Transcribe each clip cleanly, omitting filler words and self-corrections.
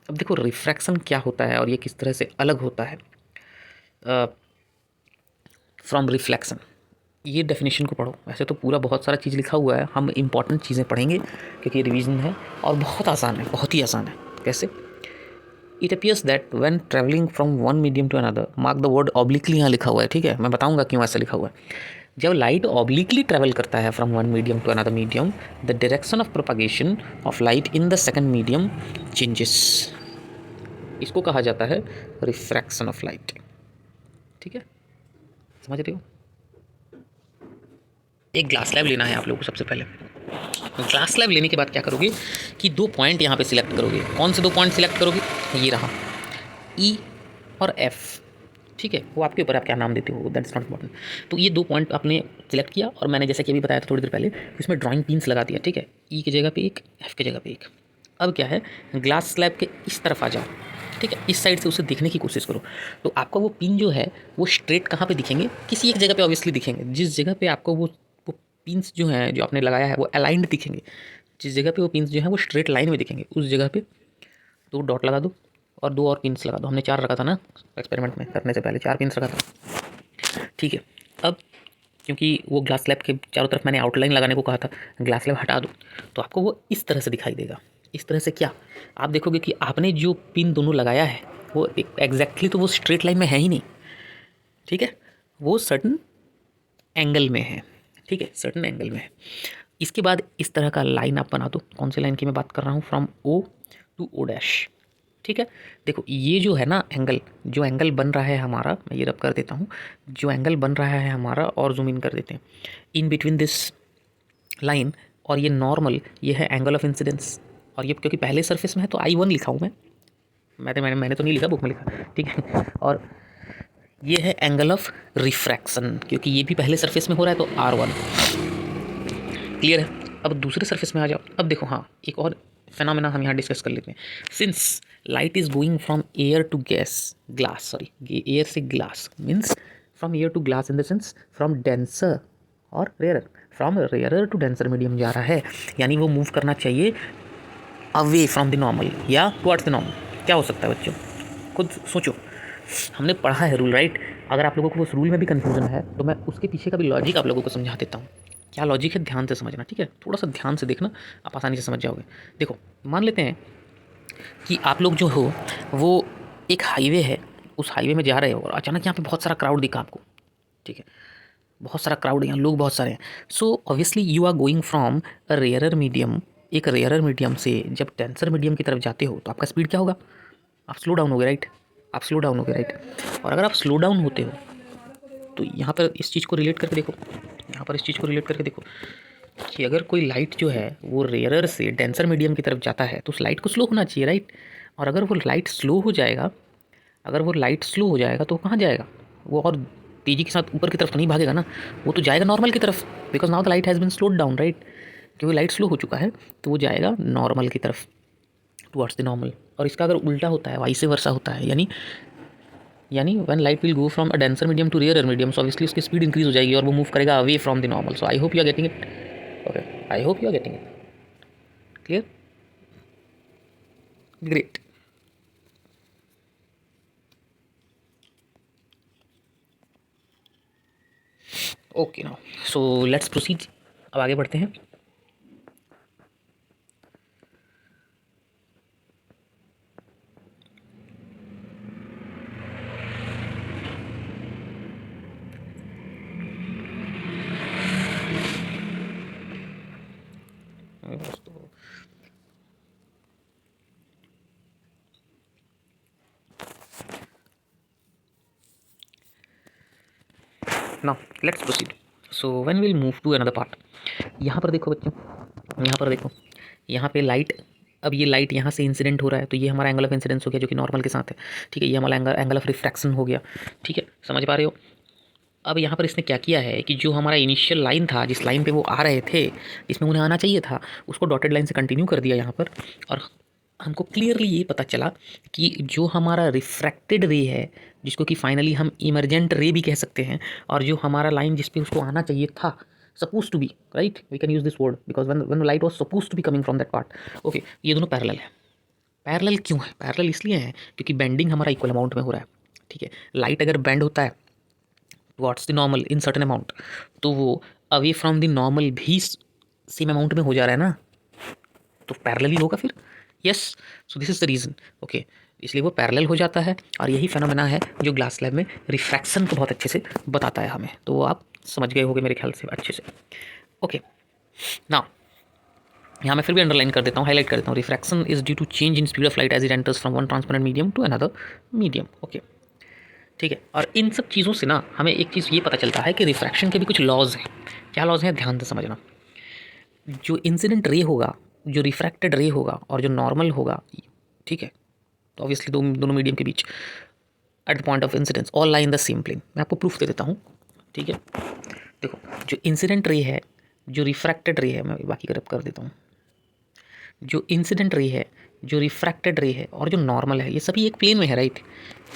अब देखो रिफ्रैक्शन क्या होता है और ये किस तरह से अलग होता है फ्रॉम रिफ्लेक्शन। ये डेफिनेशन को पढ़ो। वैसे तो पूरा बहुत सारा चीज़ लिखा हुआ है, हम इंपॉर्टेंट चीज़ें पढ़ेंगे क्योंकि ये रिवीजन है और बहुत आसान है, बहुत ही आसान है। कैसे? It appears that when travelling from one medium to another, mark the word obliquely यहाँ लिखा हुआ है, ठीक है, मैं बताऊंगा क्यों ऐसा लिखा हुआ है। जब लाइट ऑब्लिकली ट्रैवल करता है from one medium to another medium, the direction of propagation of light in the second medium changes. इसको कहा जाता है रिफ्रैक्शन ऑफ लाइट। ठीक है, समझ रहे हो? एक ग्लास स्लैब लेना है आप लोगों को। सबसे पहले ग्लास स्लैब लेने के बाद क्या करोगे कि दो पॉइंट यहाँ पे सिलेक्ट करोगे। कौन से दो पॉइंट सिलेक्ट करोगे? ये रहा, ई और एफ। ठीक है, वो आपके ऊपर, आप क्या नाम देते हो, दैट्स नॉट इम्पॉर्टेंट। तो ये दो पॉइंट आपने सिलेक्ट किया और मैंने जैसे कि अभी बताया था थोड़ी देर पहले, इसमें ड्राइंग पिन्स लगा दिया। ठीक है, ई की जगह पे एक, एफ की जगह पे एक। अब क्या है, ग्लास स्लैब के इस तरफ आ जाओ। ठीक है, इस साइड से उसे देखने की कोशिश करो। तो आपका वो पिन जो है वो स्ट्रेट कहाँ पे दिखेंगे? किसी एक जगह पे ऑब्वियसली दिखेंगे। जिस जगह पे आपको वो पिन्स जो हैं जो आपने लगाया है वो अलाइंड दिखेंगे। जिस जगह पे वो पिन्स जो हैं वो स्ट्रेट लाइन में दिखेंगे, उस जगह पे दो डॉट लगा दो और दो और पिन्स लगा दो। हमने 4 रखा था ना एक्सपेरिमेंट में, करने से पहले 4 पिन्स रखा था। ठीक है, अब क्योंकि वो ग्लास स्लैब के चारों तरफ मैंने आउटलाइन लगाने को कहा था, ग्लास स्लैब हटा दो तो आपको वो इस तरह से दिखाई देगा। इस तरह से क्या? आप देखोगे कि आपने जो पिन दोनों लगाया है वो एग्जैक्टली तो वो स्ट्रेट लाइन में है ही नहीं। ठीक है, वो सर्टन एंगल में है। ठीक है, सर्टन एंगल में है। इसके बाद इस तरह का लाइन आप बना दो। कौन से लाइन की मैं बात कर रहा हूँ? From O to O dash. ठीक है, देखो ये जो है ना एंगल, जो एंगल बन रहा है हमारा, मैं ये रब कर देता हूँ, जो एंगल बन रहा है हमारा, और जूम इन कर देते हैं, इन बिटवीन दिस लाइन और ये नॉर्मल, ये है एंगल ऑफ इंसिडेंस। और ये क्योंकि पहले सरफेस में है तो I1 लिखा हूँ मैंने तो नहीं लिखा, बुक में लिखा। ठीक है, और ये है एंगल ऑफ रिफ्रैक्शन, क्योंकि ये भी पहले सरफेस में हो रहा है तो R1। क्लियर है? अब दूसरे सरफेस में आ जाओ। अब देखो, हाँ, एक और फेनोमेना हम यहाँ डिस्कस कर लेते हैं। Since light is going from air to glass, sorry, air से glass means from air to glass in the sense from denser और rarer, from rarer to denser medium जा रहा है, यानी वो मूव करना चाहिए अवे फ्रॉम द नॉर्मल या टुवर्ड्स द नॉर्मल। क्या हो सकता है बच्चों? खुद सोचो, हमने पढ़ा है रूल, राइट? अगर आप लोगों को उस रूल में भी कन्फ्यूजन है तो मैं उसके पीछे का भी लॉजिक आप लोगों को समझा देता हूँ। क्या लॉजिक है, ध्यान से समझना। ठीक है, थोड़ा सा ध्यान से देखना, आप आसानी से समझ जाओगे। देखो, मान लेते हैं कि आप लोग जो हो वो एक हाईवे है, उस हाईवे में जा रहे हो और अचानक यहाँ पे बहुत सारा क्राउड दिखा आपको। ठीक है, बहुत सारा क्राउड है, यहाँ लोग बहुत सारे हैं। So obviously you are going from a rarer medium, एक रेयरर मीडियम से जब डेंसर मीडियम की तरफ जाते हो तो आपका स्पीड क्या होगा? आप स्लो डाउन हो गए, राइट? आप स्लो डाउन हो गए, राइट? और अगर आप स्लो डाउन होते हो तो यहाँ पर इस चीज़ को रिलेट करके देखो, यहाँ पर इस चीज़ को रिलेट करके देखो कि अगर कोई लाइट जो है वो रेयरर से डेंसर मीडियम की तरफ जाता है तो उस लाइट को स्लो होना चाहिए, राइट? और अगर वो लाइट स्लो हो जाएगा, अगर वो लाइट स्लो हो जाएगा तो कहाँ जाएगा वो? और तेज़ी के साथ ऊपर की तरफ तो नहीं भागेगा ना, वो तो जाएगा नॉर्मल की तरफ, because now the light has been slowed down, right? क्योंकि लाइट स्लो हो चुका है तो वो जाएगा नॉर्मल की तरफ, टुवर्ड्स द नॉर्मल। और इसका अगर उल्टा होता है, वाइस वर्सा होता है, यानी when light will go from a denser medium to rarer medium, so obviously उसकी स्पीड इंक्रीज हो जाएगी और वो मूव करेगा away from the normal. So I hope you are getting it. Okay, I hope you are getting it. Clear? Great. Okay, now so let's proceed. अब आगे बढ़ते हैं। Now let's proceed. So when will move to another part. यहाँ पर देखो बच्चों, यहाँ पर देखो, यहाँ पे लाइट, अब ये लाइट यहाँ से इंसिडेंट हो रहा है तो ये हमारा एंगल ऑफ इंसिडेंस हो गया जो कि नॉर्मल के साथ है। ठीक है, ये हमारा एंगल ऑफ रिफ्रैक्शन हो गया। ठीक है, समझ पा रहे हो? अब यहाँ पर इसने क्या किया है कि जो हमारा इनिशियल लाइन था, जिस लाइन पे वो आ रहे थे, जिसमें उन्हें आना चाहिए था, उसको डॉटेड लाइन से कंटिन्यू कर दिया यहाँ पर। और हमको क्लियरली ये पता चला कि जो हमारा रिफ्रैक्टेड रे है, जिसको कि फाइनली हम इमरजेंट रे भी कह सकते हैं, और जो हमारा लाइन जिस पे उसको आना चाहिए था, suppose to be, right, we can use this word because when light was suppose to be coming from that part. Okay, ये दोनों पैरेलल है, पैरेलल क्यों है? पैरेलल इसलिए है क्योंकि बेंडिंग हमारा इक्वल अमाउंट में हो रहा है, ठीक है। लाइट अगर बेंड होता है towards the normal in certain amount, तो वो अवे फ्रॉम द नॉर्मल भी सेम अमाउंट में हो जा रहा है ना, तो पैरेलल ही होगा फिर। Yes, so this is the reason, okay. इसलिए वो पैरेलल हो जाता है, और यही फेनोमेना है जो ग्लास स्लैब में रिफ्रैक्शन को बहुत अच्छे से बताता है हमें। तो वो आप समझ गए होंगे मेरे ख्याल से अच्छे से, ओके। नाउ यहाँ मैं फिर भी अंडरलाइन कर देता हूँ, हाईलाइट कर देता हूँ। Refraction is due to change in speed of light as it enters from one transparent medium to another medium, okay, ठीक है। और इन सब चीज़ों से ना हमें एक चीज़ ये पता चलता है कि रिफ्रैक्शन के भी कुछ लॉज हैं। क्या लॉज हैं, ध्यान से समझना। जो इंसिडेंट रे होगा, जो रिफ्रैक्टेड रे होगा, और जो नॉर्मल होगा, ठीक है, तो ऑब्वियसली दोनों मीडियम के बीच at the point of incidence all lie in the same plane. मैं आपको प्रूफ दे देता हूँ, ठीक है। देखो, जो इंसिडेंट रे है, जो रिफ्रैक्टेड रे है, मैं बाकी कर देता हूँ। जो इंसिडेंट रे है, जो रिफ्रैक्टेड रे है, और जो नॉर्मल है, ये सभी एक प्लेन में है, राइट।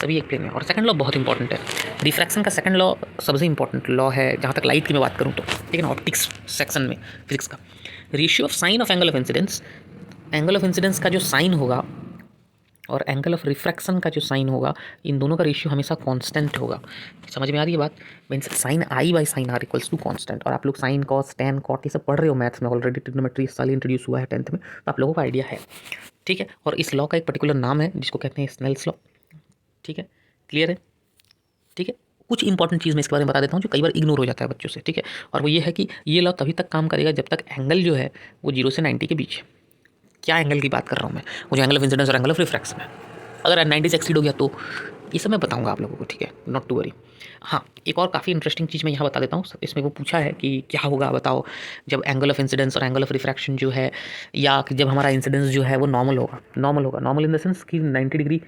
सभी एक प्लेन में। और सेकंड लॉ बहुत इंपॉर्टेंट है। रिफ्रैक्शन का सेकंड लॉ सबसे इंपॉर्टेंट लॉ है जहाँ तक लाइट की मैं बात करूँ तो, ठीक है ना, ऑप्टिक्स सेक्शन में फिजिक्स का। Ratio of sine of angle of incidence, angle of incidence का जो साइन होगा और एंगल ऑफ रिफ्रैक्शन का जो साइन होगा, इन दोनों का रेशियो हमेशा कांस्टेंट होगा। समझ में आ रही है बात? Means sine i by sine r equals to constant. और आप लोग साइन कॉस टेन कॉट ये सब पढ़ रहे हो मैथ्स में ऑलरेडी, ट्रिग्नोमेट्री इस साल इंट्रोड्यूस हुआ है 10th में, तो आप लोगों का आइडिया है, ठीक है। और इस लॉ का एक पर्टिकुलर नाम है जिसको कहते हैं स्नेल्स लॉ, ठीक है, क्लियर है, ठीक है। कुछ इंपॉर्टेंट चीज़ मैं इसके बारे में बता देता हूँ जो कई बार इग्नोर हो जाता है बच्चों से, ठीक है। और वो ये है कि ये लॉ तभी तक काम करेगा जब तक एंगल जो है वो 0 से 90 के बीच है। क्या एंगल की बात कर रहा हूँ मैं, वो जो एंगल ऑफ इंसिडेंस और एंगल ऑफ रिफ्रैक्शन है। अगर 90 से एक्सीड हो गया तो ये सब मैं बताऊंगा आप लोगों को, ठीक है, नॉट टू वरी। हाँ, एक और काफ़ी इंटरेस्टिंग चीज़ मैं यहाँ बता देता हूँ। इसमें वो पूछा है कि क्या होगा बताओ जब एंगल ऑफ इंसिडेंस और एंगल ऑफ रिफ्रैक्शन जो है, या जब हमारा इंसिडेंस जो है वो नॉर्मल होगा। नॉर्मल इन द सेंस कि 90 डिग्री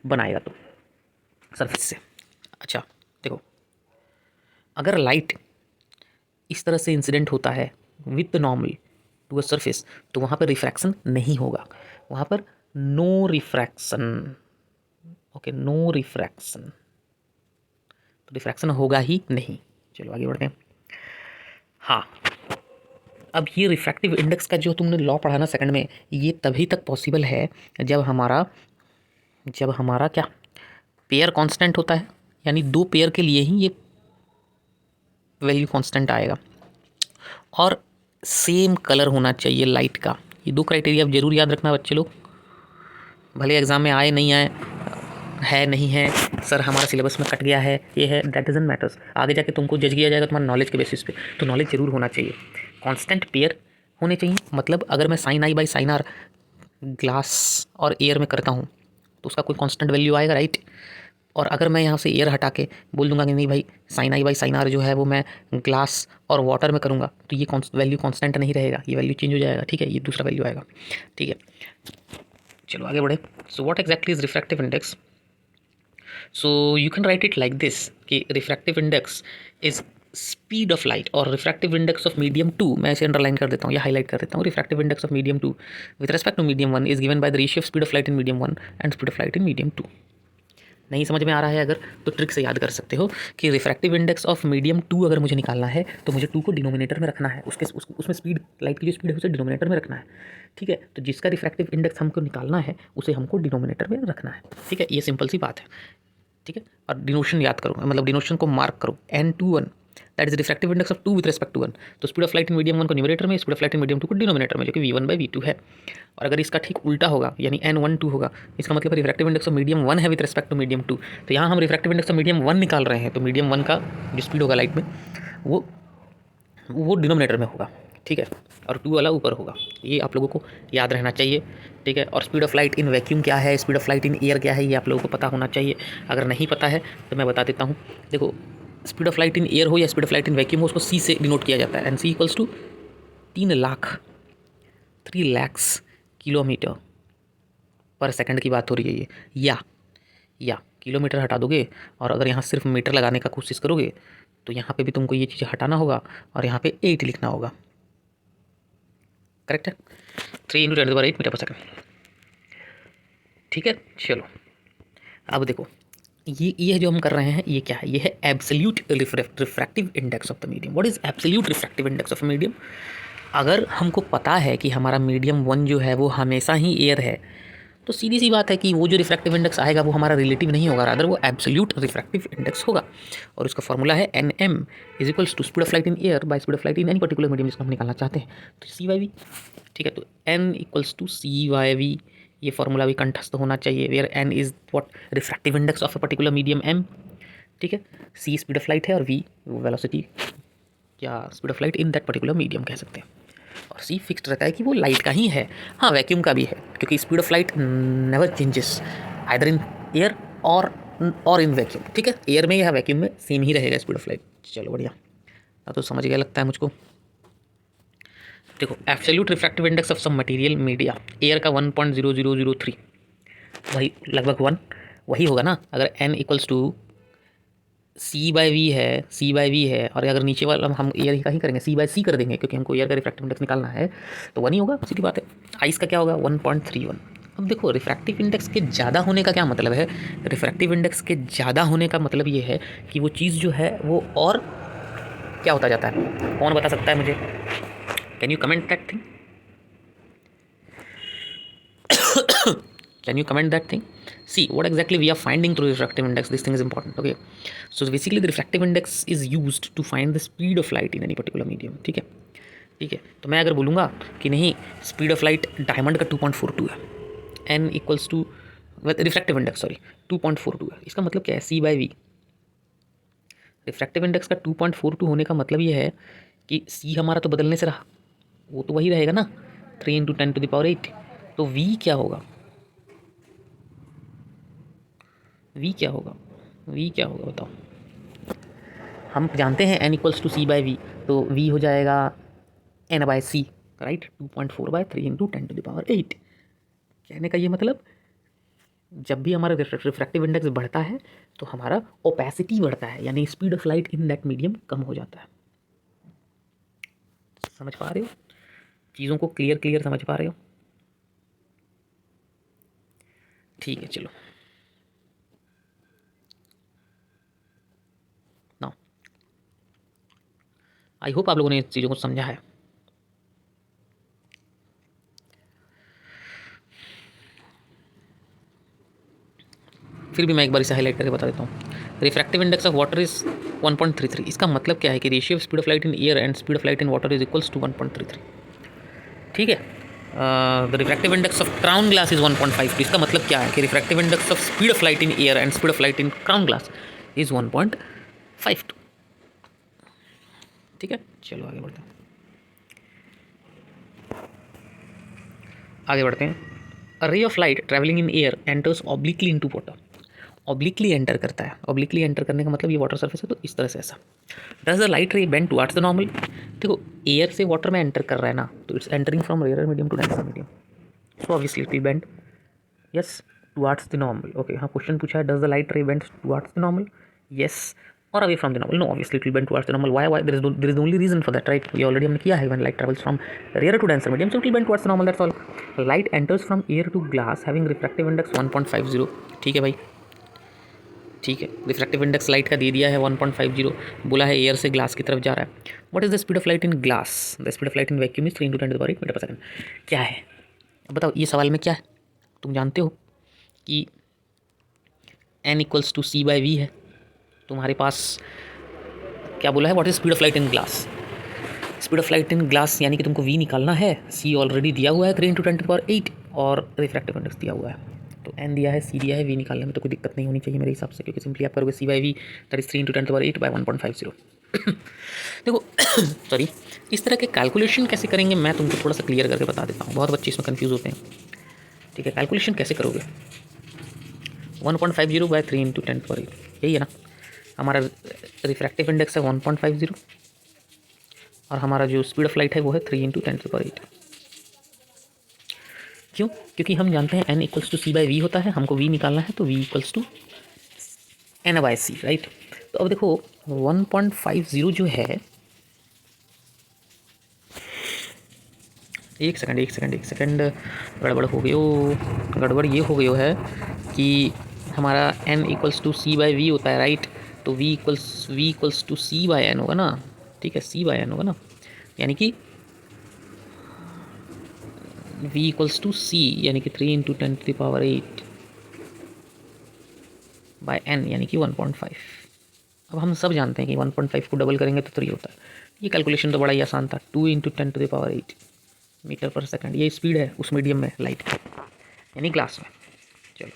बनाएगा तो सरफेस से। अच्छा देखो, अगर लाइट इस तरह से इंसिडेंट होता है with normal to a surface, तो वहाँ पर रिफ्रैक्शन नहीं होगा, वहाँ पर no refraction, okay, no refraction, तो रिफ्रैक्शन होगा ही नहीं। चलो आगे बढ़ते हैं। हाँ, अब ये रिफ्रैक्टिव इंडेक्स का जो तुमने लॉ पढ़ा ना सेकंड में, ये तभी तक पॉसिबल है जब हमारा क्या पेयर कांस्टेंट होता है, यानी दो पेयर के लिए ही ये वैल्यू कांस्टेंट आएगा, और सेम कलर होना चाहिए लाइट का। ये दो क्राइटेरिया अब जरूर याद रखना बच्चे लोग, भले एग्जाम में आए नहीं आए, है नहीं है, सर हमारा सिलेबस में कट गया है, ये है, दैट डजंट मैटर्स। आगे जाके तुमको जज किया जाएगा तुम्हारे नॉलेज के बेसिस पे, तो नॉलेज जरूर होना चाहिए, कांस्टेंट पेयर होने चाहिए। मतलब अगर मैं sine i by sine r glass और एयर में करता हूँ तो उसका कोई कांस्टेंट वैल्यू आएगा, राइट। और अगर मैं यहाँ से एयर हटा के बोल दूंगा कि नहीं भाई sine i by sine r जो है वो मैं ग्लास और वाटर में करूँगा, तो ये वैल्यू कांस्टेंट नहीं रहेगा, ये वैल्यू चेंज हो जाएगा, ठीक है, ये दूसरा वैल्यू आएगा, ठीक है। चलो आगे बढ़े। So what exactly is refractive index? So you can write it like this कि refractive index is speed of light, और रिफ्रैक्टिव इंडेक्स ऑफ मीडियम 2, मैं इसे अंडरलाइन कर देता हूँ या हाईलाइट कर देता हूँ। Refractive index of medium 2 with respect to medium 1 is given by the ratio of speed of light in medium 1 and speed of light in medium 2। नहीं समझ में आ रहा है अगर, तो ट्रिक से याद कर सकते हो कि रिफ्रैक्टिव इंडेक्स ऑफ मीडियम 2 अगर मुझे निकालना है तो मुझे 2 को डिनोमिनेटर में रखना है, उसमें स्पीड, लाइट की जो स्पीड है उसे डिनोमिनेटर में रखना है, ठीक है। तो जिसका रिफ्रैक्टिव इंडेक्स हमको निकालना है उसे हमको डिनोमिनेटर में रखना है, ठीक है, ये सिंपल सी बात है, ठीक है। और डिनोशन याद करो, मतलब डिनोशन को मार्क करो, N21 that is refractive index of 2 with respect to 1। तो speed of light in medium 1 को न्यूमरेटर में, speed of light in medium 2 को डिनोमिनेटर में, जो कि V1/V2 है। और अगर इसका ठीक उल्टा होगा यानी N12 होगा, इसका मतलब रिफ्रैक्टिव इंडेक्स ऑफ मीडियम 1 है विद रिस्पेक्ट टू मीडियम 2, तो यहाँ हम रिफ्रैक्टिव इंडेक्स ऑफ मीडियम 1 निकाल रहे हैं, तो मीडियम 1 का जो स्पीड होगा लाइट में वो डिनोमिनेटर में होगा, ठीक है, और 2 वाला ऊपर होगा। ये आप लोगों को याद रहना चाहिए, ठीक है। और speed of light in vacuum क्या है, speed of light in air क्या है, ये आप लोगों को पता होना चाहिए। अगर नहीं पता है तो मैं बता देता हूँ। देखो, speed of light in air हो या speed of light in vacuum हो, उसको C से डिनोट किया जाता है, and C equals to 3 lakh kilometre per second की बात हो रही है ये, या किलोमीटर हटा दोगे और अगर यहाँ सिर्फ मीटर लगाने का कोशिश करोगे तो यहाँ पे भी तुमको ये चीज़ हटाना होगा और यहाँ पे 8 लिखना होगा, करेक्ट है, 3 × 10⁸ मीटर पर सेकंड, ठीक है। चलो अब देखो, ये जो हम कर रहे हैं ये क्या है, ये है absolute refractive index of the medium. What is absolute refractive index of medium? अगर हमको पता है कि हमारा मीडियम 1 जो है वो हमेशा ही एयर है, तो सीधी सी बात है कि वो जो रिफ्रैक्टिव इंडेक्स आएगा वो हमारा रिलेटिव नहीं होगा, रादर वो एब्सोल्यूट रिफ्रैक्टिव इंडेक्स होगा। और उसका फॉर्मूला है NM is equals to speed of light in air by speed of light in any particular medium जिसको हम निकालना चाहते हैं, तो CYV। ठीक है, तो N इक्वल्स टू CYV, ये फॉर्मूला भी कंठस्थ होना चाहिए, where N is what refractive index of a particular medium M। ठीक है, C स्पीड ऑफ लाइट है और V वेलोसिटी या speed of light in that particular medium कह सकते हैं। और C फिक्स्ड रहता है कि वो लाइट का ही है। हाँ, वैक्यूम का भी है, क्योंकि speed of light never changes either in air और इन वैक्यूम। ठीक है, एयर में या वैक्यूम में सेम ही रहेगा स्पीड ऑफ लाइट। चलो बढ़िया, तो समझ गया लगता है मुझको। देखो, absolute refractive index of some material media, air का 1.0003, वही लगभग 1 वही होगा ना। अगर N इक्वल्स टू C/V है और अगर नीचे वाला हम एयर का ही करेंगे C/C कर देंगे, क्योंकि हमको एयर का रिफ्रैक्टिव इंडेक्स निकालना है, तो 1 ही होगा, सीधी बात है। आइस का क्या होगा 1.31। अब देखो, रिफ्रैक्टिव इंडेक्स के ज़्यादा होने का क्या मतलब है? रिफ्रैक्टिव इंडेक्स के ज़्यादा होने का मतलब ये है कि वो चीज़ जो है वो और क्या होता जाता है, कौन बता सकता है मुझे? Can you comment that thing? Can you comment that thing? See what exactly we are finding through refractive index. This thing is important. Okay, so basically the refractive index is used to find the speed of light in any particular medium. ठीक है, ठीक है। तो मैं अगर बोलूँगा कि नहीं, स्पीड ऑफ लाइट डायमंड का 2.42 है, N equals to refractive index 2.42 है, इसका मतलब क्या है? C/V। रिफ्रैक्टिव इंडेक्स का 2.42 होने का मतलब ये है कि C हमारा तो बदलने से रहा, वो तो वही रहेगा ना, 3 × 10⁸। तो V क्या होगा? V क्या होगा? V क्या होगा बताओ? हम जानते हैं N इक्वल्स टू C/V, तो V हो जाएगा N/C, राइट, 2.4/3 × 10⁸। कहने का ये मतलब, जब भी हमारा रिफ्रैक्टिव इंडेक्स बढ़ता है तो हमारा ओपेसिटी बढ़ता है, यानी speed of light in that medium कम हो जाता है। समझ पा रहे हो चीज़ों को? क्लियर समझ पा रहे हो? ठीक है, चलो नाउ आई होप आप लोगों ने इस चीज़ों को समझा है। फिर भी मैं एक बार इसे हाईलाइट करके बता देता हूँ। Refractive index of water is 1.33। इसका मतलब क्या है कि ratio of speed of light in air and speed of light in water is equals to 1.33। ठीक है, the refractive index of crown glass is 1.52। इसका मतलब क्या है कि refractive index of speed of light in air and speed of light in crown glass is 1.52। ठीक है, चलो आगे बढ़ते हैं। अ ray of light travelling in air enters obliquely into water. Obliquely enter करता है, ऑब्लिकली एंटर करने का मतलब ये वाटर सरफेस है, तो इस तरह से ऐसा। Does the light ray bend towards the normal? देखो, एयर से वाटर में एंटर कर रहा है ना, तो it's entering from rare medium to denser medium, so obviously it will bend, yes, towards the normal. Okay, हाँ, क्वेश्चन पूछा है does the light ray bend towards the normal, yes, or away from the normal? No, obviously it will bend towards the normal. Why? There is the only reason for that, right? We already हमने किया है, when light travels from rarer to denser medium, so it will bend towards the normal, that's all. Light enters from air to glass having refractive index 1.50. ठीक है भाई, ठीक है, refractive index light का दे दिया है 1.50, बोला है एयर से ग्लास की तरफ जा रहा है। What is the speed of light in glass? The speed of light in vacuum is 3 × 10⁸ metre per second. क्या है बताओ, ये सवाल में क्या है? तुम जानते हो कि N इक्वल्स टू C/V है, तुम्हारे पास क्या बोला है, what is speed of light in glass? Speed of light in glass यानी कि तुमको V निकालना है, C ऑलरेडी दिया हुआ है 3 × 10⁸ और रिफ्रैक्टिव इंडेक्स दिया हुआ है, तो N दिया है, C दिया है, V निकालने में तो कोई दिक्कत नहीं होनी चाहिए मेरे हिसाब से, क्योंकि सिंपली आप करोगे C/V दैट इज 3 × 10⁸ बाय 1.50। देखो सॉरी, इस तरह के कैलकुलेशन कैसे करेंगे मैं तुमको थोड़ा सा क्लियर करके बता देता हूँ, बहुत बच्चे इसमें कन्फ्यूज़ होते हैं। ठीक है, कैलकुलेशन कैसे करोगे? 1.50 बाय 3 × 10⁸, यही है ना, हमारा रिफ्रैक्टिव इंडेक्स है 1.50 और हमारा जो स्पीड ऑफ लाइट है वो है 3 × 10⁸। क्यों? क्योंकि हम जानते हैं N इक्वल्स टू C/V होता है, हमको V निकालना है, तो V equals to N/C, right. तो अब देखो 1.50 जो है, एक सेकंड गड़बड़ हो गई हो, गड़बड़ ये हो गई है कि हमारा N इक्वल्स टू C/V होता है, राइट, तो V इक्वल्स टू C/N होगा ना, ठीक है, C/N होगा ना, यानी कि v इक्वल्स टू c यानी कि 3 × 10⁸ बाय n यानी कि 1.5। अब हम सब जानते हैं कि 1.5 को डबल करेंगे तो 3 होता है। ये कैलकुलेशन तो बड़ा ही आसान था। 2 × 10⁸ मीटर पर सेकंड, ये स्पीड है उस मीडियम में लाइट की, यानी ग्लास में। चलो,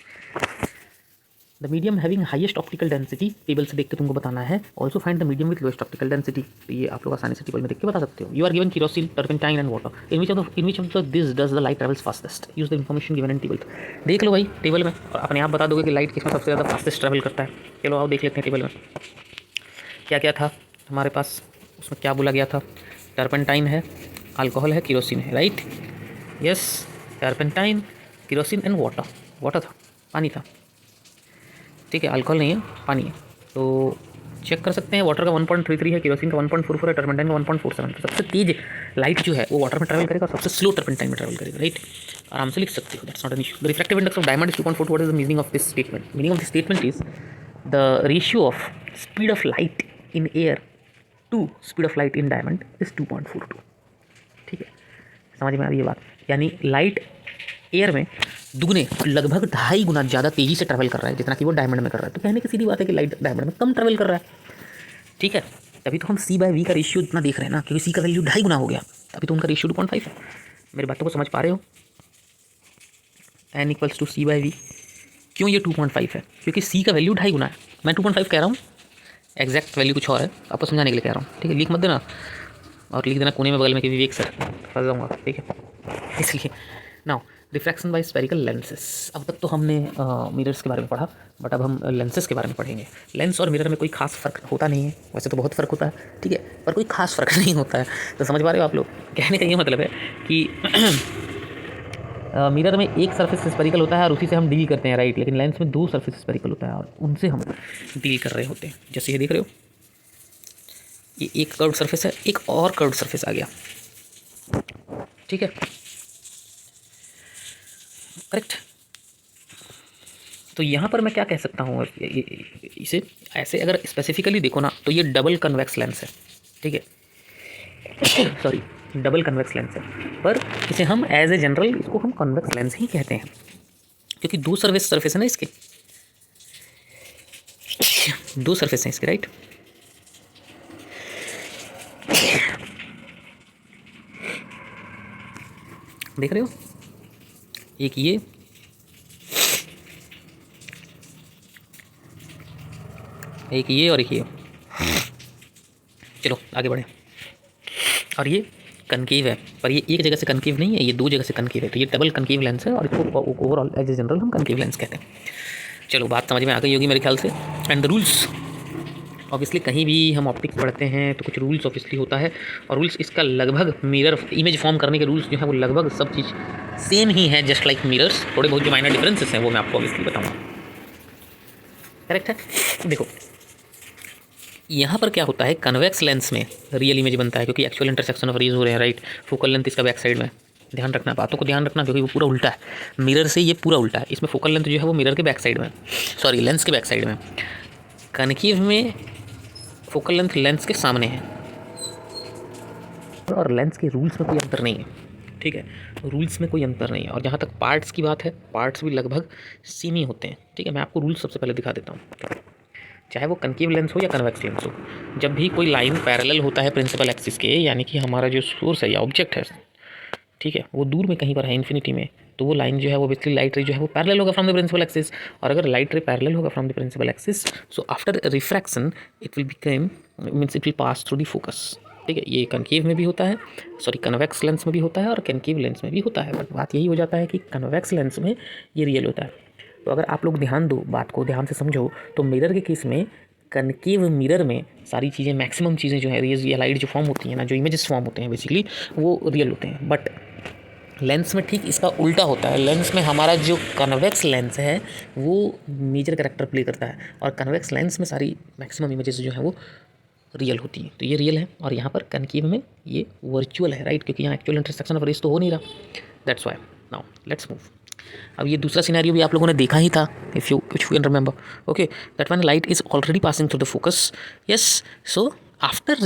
the medium having highest optical density, table से देख के तुमको बताना है। Also find the medium with lowest optical density, तो ये आप लोग आसानी से टेबल में देख के बता सकते हो। You are given kerosene, turpentine and water, in which of this does the light travels fastest, use the information given in table. देख लो भाई टेबल में और अपने आप बता दोगे कि लाइट किसमें सबसे ज़्यादा फास्टेस्ट ट्रैवल करता है। चलो आओ देख लेते हैं टेबल में क्या क्या था हमारे पास। उसमें क्या बोला गया था, टर्पेंटाइन है, अल्कोहल है, केरोसिन है, right. Yes, turpentine, kerosene and water. Water था, पानी था, ठीक है, अल्कोहल नहीं है, पानी है। तो चेक कर सकते हैं, वाटर का 1.33 है, केरोसिन का 1.44 है, टर्पेंटाइन का 1.47। तो सबसे तेज लाइट जो है वो वाटर में ट्रैवल करेगा और सबसे स्लो टर्पेंटाइन में ट्रैवल करेगा, राइट। आराम से लिख सकते हो, that's not an issue. The refractive index of diamond is 2.42। What is the meaning of this statement? Meaning of this statement is the ratio of speed of light in air to speed of light in diamond is 2.42। ठीक है, समझ में आ रही है बात? यानी light air में दुगने लगभग 2.5 गुना ज़्यादा तेज़ी से ट्रैवल कर रहा है जितना कि वो डायमंड में कर रहा है। तो कहने की सीधी बात है कि लाइट डायमंड में कम ट्रैवल कर रहा है, ठीक है। तभी तो हम C/V का रेशियो इतना देख रहे हैं ना, क्योंकि C का वैल्यू 2.5 गुना हो गया, तभी तो उनका रेशियो 2.5 है। मेरी बातों को समझ पा रहे हो? N = C/V। क्यों ये 2.5 है? क्योंकि C का वैल्यू 2.5 गुना है, मैं 2.5 कह रहा हूँ, एग्जैक्ट वैल्यू कुछ और है, आपको समझाने के लिए कह रहा हूँ, ठीक है। लिख मत देना, और लिख देना कोने में बगल में कि विवेक सर, फंस जाऊँगा, ठीक है। इसलिए now refraction by spherical lenses. अब तक तो हमने मिरर्स के बारे में पढ़ा, बट अब हम लेंसेस के बारे में पढ़ेंगे। लेंस और मिरर में कोई खास फ़र्क होता नहीं है, वैसे तो बहुत फ़र्क होता है, ठीक है, पर कोई खास फ़र्क नहीं होता है। तो समझ पा रहे हो आप लोग? कहने का ये मतलब है कि मिरर में एक सरफेस स्फेरिकल होता है और उसी से हम डील करते हैं, राइट। लेकिन लेंस में 2 सरफेस स्फेरिकल होता है और उनसे हम डील कर रहे होते हैं। जैसे ये देख रहे हो, ये एक कर्व्ड सरफेस है, एक और कर्व्ड सरफेस आ गया, ठीक है, करेक्ट। तो यहाँ पर मैं क्या कह सकता हूँ, इसे ऐसे अगर स्पेसिफिकली देखो ना, तो ये डबल कन्वेक्स लेंस है, ठीक है, सॉरी, डबल कन्वेक्स लेंस है, पर इसे हम एज ए जनरल इसको हम कन्वेक्स लेंस ही कहते हैं, क्योंकि 2 सरफेस है ना इसके, 2 सरफेस हैं इसके, राइट। देख रहे हो, एक ये, एक ये और एक ये। चलो आगे बढ़ें। और ये कनकेव है, पर ये एक जगह से कनकेव नहीं है, ये 2 जगह से कनकेव है। तो ये डबल कनकेव लेंस है और इसको ओवरऑल एज ए जनरल हम कनकेव लेंस कहते हैं। चलो बात समझ में आ गई होगी मेरे ख्याल से। एंड द रूल्स, ऑब्वियसली कहीं भी हम ऑप्टिक्स पढ़ते हैं तो कुछ रूल्स ऑब्वियसली होता है, और रूल्स इसका लगभग मिरर इमेज फॉर्म करने के रूल्स जो है वो लगभग सब चीज़ सेम ही है, जस्ट लाइक मिरर्स। थोड़े बहुत जो माइनर डिफरेंसेस हैं वो मैं आपको ऑब्वियसली बताऊँगा, करेक्ट है। देखो यहाँ पर क्या होता है, कन्वेक्स लेंस में रियल इमेज बनता है क्योंकि एक्चुअल इंटरसेक्शन ऑफ रेज हो रहे हैं, राइट। फोकल लेंथ इसका बैक साइड में, ध्यान रखना, बातों को ध्यान रखना, क्योंकि वो पूरा उल्टा है मिरर से, ये पूरा उल्टा है। इसमें फोकल लेंथ जो है वो मिरर के बैक साइड में, सॉरी लेंस के बैक साइड में। कनकेव में फोकल लेंथ लेंस के सामने है, और लेंस के रूल्स में कोई अंतर नहीं है, ठीक है, रूल्स में कोई अंतर नहीं है। और जहाँ तक पार्ट्स की बात है, पार्ट्स भी लगभग सेम ही होते हैं, ठीक है। मैं आपको रूल्स सबसे पहले दिखा देता हूँ, चाहे वो कनकेव लेंस हो या कन्वेक्स लेंस हो। जब भी कोई लाइन पैरेलल होता है प्रिंसिपल एक्सिस के, यानी कि हमारा जो सोर्स है या ऑब्जेक्ट है, ठीक है, वो दूर में कहीं पर है इन्फिनिटी में, तो वो लाइन जो है वो बेसिकली लाइट रे जो है वो पैरेलल होगा फ्रॉम द प्रिंसिपल एक्सिस। और अगर लाइट रे पैरेलल होगा from the principal axis, so after refraction it will become means it will pass through the focus, ठीक है। ये कनकेव में भी होता है, सॉरी कन्वेक्स लेंस में भी होता है और कनकेव लेंस में भी होता है। बट बात यही हो जाता है कि कन्वेक्स लेंस में ये रियल होता है। तो अगर आप लोग ध्यान दो, बात को ध्यान से समझो, तो मिरर के केस में, कनकेव मिरर में सारी चीज़ें, मैक्सिमम चीज़ें जो है रेज या लाइट जो फॉर्म होती हैं ना, जो इमेजेस फॉर्म होते हैं बेसिकली, वो रियल होते हैं। बट लेंस में ठीक इसका उल्टा होता है। लेंस में हमारा जो कन्वेक्स लेंस है वो मेजर कैरेक्टर प्ले करता है, और कन्वेक्स लेंस में सारी मैक्सिमम इमेजेस जो है वो रियल होती हैं। तो ये रियल है, और यहाँ पर कनकेव में ये वर्चुअल है, राइट, क्योंकि यहाँ एक्चुअल इंटरसेक्शन ऑफ रेज तो हो नहीं रहा, that's why. Now let's move. अब ये दूसरा सिनेरियो भी आप लोगों ने देखा ही था, if you can remember, okay, that when light is already passing through the focus, yes, so after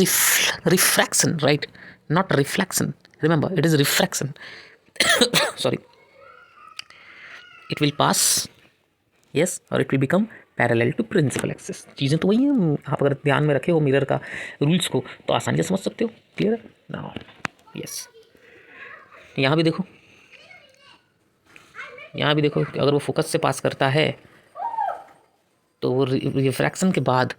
refraction, right, not reflection, remember it is refraction, sorry, it will pass, yes, और it will become parallel to principal axis. चीज़ें तो वही हैं, आप अगर ध्यान में रखे हो मिरर का रूल्स को तो आसानी से समझ सकते हो। क्लियर है ना? यस, यहाँ भी देखो, यहाँ भी देखो, अगर वो फोकस से पास करता है तो वो रिफ्रैक्शन के बाद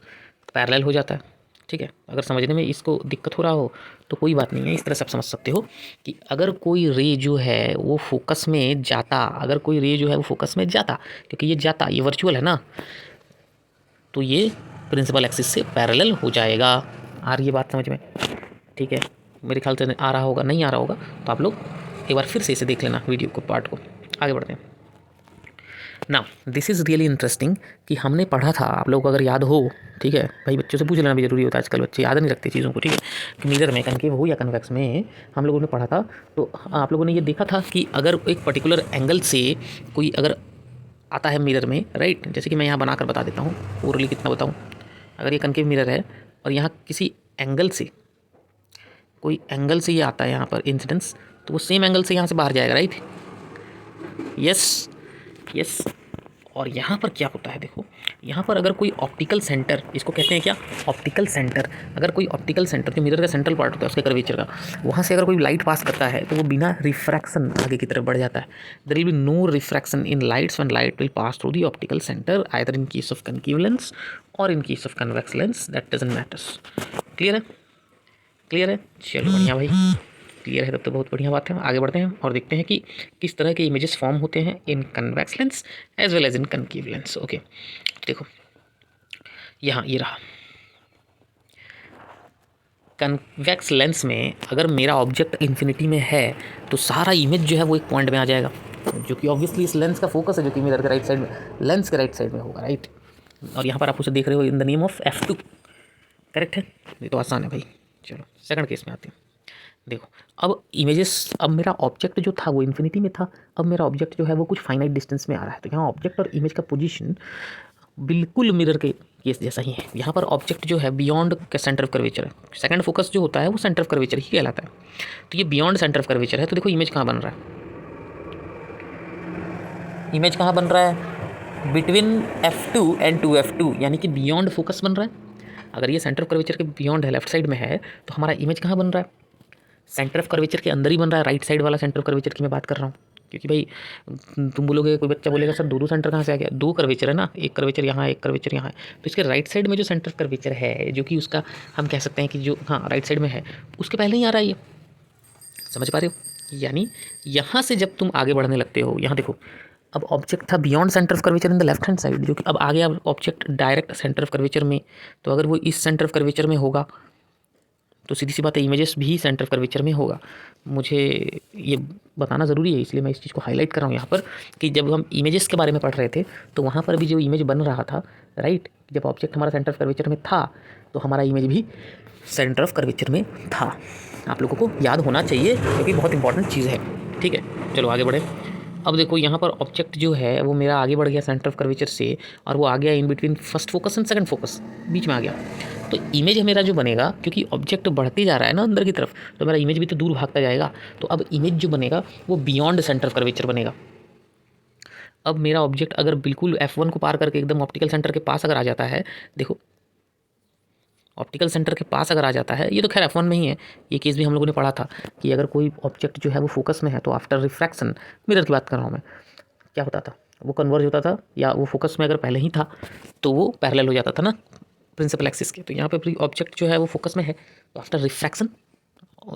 पैरेलल हो जाता है। ठीक है, अगर समझने में इसको दिक्कत हो रहा हो तो कोई बात नहीं है, इस तरह से आप समझ सकते हो कि अगर कोई रे जो है वो फोकस में जाता, अगर कोई रे जो है वो फोकस में जाता, क्योंकि ये जाता, ये वर्चुअल है ना, तो ये प्रिंसिपल एक्सिस से पैरेलल हो जाएगा। आ रही है बात समझ में? ठीक है, मेरे ख्याल से आ रहा होगा, नहीं आ रहा होगा तो आप लोग एक बार फिर से इसे देख लेना वीडियो को, पार्ट को। आगे बढ़ते हैं। ना दिस इज़ रियली इंटरेस्टिंग कि हमने पढ़ा था, आप लोग को अगर याद हो, ठीक है भाई, बच्चों से पूछ लेना भी जरूरी होता है, आजकल बच्चे याद नहीं रखते चीज़ों को, ठीक है, कि मिरर में कनकेव हो या कन्वेक्स में हम लोगों ने पढ़ा था। तो आप लोगों ने ये देखा था कि अगर एक पर्टिकुलर एंगल से कोई अगर आता है मिरर में, राइट, जैसे कि मैं यहाँ बनाकर बता देता हूँ, ओरली कितना बताऊँ। अगर ये कनकेव मिरर है और यहाँ किसी एंगल से, कोई एंगल से ये आता है यहाँ पर इंसिडेंस, तो वो सेम एंगल से यहाँ से बाहर जाएगा, राइट। Yes yes. और यहाँ पर क्या होता है, देखो यहाँ पर अगर कोई ऑप्टिकल सेंटर, इसको कहते हैं क्या, ऑप्टिकल सेंटर, अगर कोई ऑप्टिकल सेंटर जो मिरर का सेंट्रल पार्ट होता है उसके कर्वेचर का, वहाँ से अगर कोई लाइट पास करता है तो वो बिना रिफ्रैक्शन आगे की तरफ बढ़ जाता है। There will be no refraction in lights when light will pass through the optical centre, either in case of concave lens और in case of convex lens, that doesn't matters. Clear है? Clear है, चलो बढ़िया भाई, clear है तब तो बहुत बढ़िया बात है। आगे बढ़ते हैं और देखते हैं कि किस तरह के इमेजेस फॉर्म होते हैं in convex lens as well as in concave lens. Okay, देखो यहाँ ये रहा, कन्वेक्स लेंस में अगर मेरा ऑब्जेक्ट इन्फिनिटी में है तो सारा इमेज जो है वो एक पॉइंट में आ जाएगा, जो कि ऑब्वियसली इस लेंस का फोकस है, जो कि मिरर के राइट साइड में, लेंस के राइट साइड में होगा, राइट। और यहाँ पर आप उसे देख रहे हो in the name of F2, correct है, ये तो आसान है भाई। चलो सेकंड केस में आते हैं। देखो अब इमेजेस, अब मेरा ऑब्जेक्ट जो था वो इन्फिनिटी में था, अब मेरा ऑब्जेक्ट जो है वो कुछ फाइनाइट डिस्टेंस में आ रहा है, तो यहाँ ऑब्जेक्ट और इमेज का पोजीशन बिल्कुल मिरर के केस जैसा ही है। यहाँ पर ऑब्जेक्ट जो है बियॉन्ड का सेंटर ऑफ कर्वेचर है, सेकंड फोकस जो होता है वो सेंटर ऑफ कर्वेचर ही कहलाता है, तो ये बियॉन्ड सेंटर ऑफ कर्वेचर है। तो देखो इमेज कहाँ बन रहा है, इमेज कहाँ बन रहा है, बिटवीन F2 एंड 2F2, यानी कि बियॉन्ड फोकस बन रहा है। अगर ये सेंटर ऑफ कर्वेचर के बियॉन्ड है, लेफ्ट साइड में है, तो हमारा इमेज कहाँ बन रहा है, सेंटर ऑफ कर्वेचर के अंदर ही बन रहा है, राइट साइड वाला सेंटर ऑफ कर्वेचर की मैं बात कर रहा हूँ। क्योंकि भाई तुम बोलोगे, कोई बच्चा बोलेगा सर दो सेंटर कहाँ से आ गया, दो कर्वेचर है ना, एक कर्वेचर यहाँ है, एक कर्वेचर यहाँ है, तो इसके राइट साइड में जो सेंटर ऑफ कर्वेचर है, जो कि उसका हम कह सकते हैं कि जो, हाँ, राइट साइड में है, उसके पहले ही आ रहा है ये, समझ पा रहे हो। यानी यहाँ से जब तुम आगे बढ़ने लगते हो, यहाँ देखो अब ऑब्जेक्ट था beyond centre of curvature in the left hand side, जो कि अब आ गया object direct centre of curvature में, तो अगर वो इस सेंटर ऑफ कर्वेचर में होगा तो सीधी सी बात है इमेजेस भी सेंटर ऑफ कर्वेचर में होगा। मुझे ये बताना ज़रूरी है, इसलिए मैं इस चीज़ को हाईलाइट कर रहा हूँ यहाँ पर, कि जब हम इमेजेस के बारे में पढ़ रहे थे तो वहाँ पर भी जो इमेज बन रहा था, राइट, जब ऑब्जेक्ट हमारा सेंटर ऑफ कर्वेचर में था तो हमारा इमेज भी सेंटर ऑफ कर्वेचर में था। आप लोगों को याद होना चाहिए क्योंकि बहुत इंपॉर्टेंट चीज़ है। ठीक है, चलो आगे बढ़े। अब देखो यहाँ पर ऑब्जेक्ट जो है वो मेरा आगे बढ़ गया सेंटर ऑफ कर्वेचर से, और वो आ गया in between first focus and second focus, बीच में आ गया। तो इमेज मेरा जो बनेगा, क्योंकि ऑब्जेक्ट बढ़ते जा रहा है ना अंदर की तरफ, तो मेरा इमेज भी तो दूर भागता जाएगा, तो अब इमेज जो बनेगा वो बियॉन्ड सेंटर ऑफ कर्वेचर बनेगा। अब मेरा ऑब्जेक्ट अगर बिल्कुल F1 को पार करके एकदम ऑप्टिकल सेंटर के पास अगर आ जाता है, देखो ऑप्टिकल सेंटर के पास अगर आ जाता है, ये तो खैर F1 में ही है, ये केस भी हम लोगों ने पढ़ा था कि अगर कोई ऑब्जेक्ट जो है वो फोकस में है तो आफ्टर रिफ्रैक्शन, मिरर की बात कर रहा हूँ मैं, क्या होता था, वो कन्वर्ज होता था, या वो फोकस में अगर पहले ही था तो वो पैरेलल हो जाता था ना प्रिंसिपल एक्सिस के। तो यहाँ पे ऑब्जेक्ट जो है वो फोकस में है, तो आफ्टर रिफ्रैक्शन,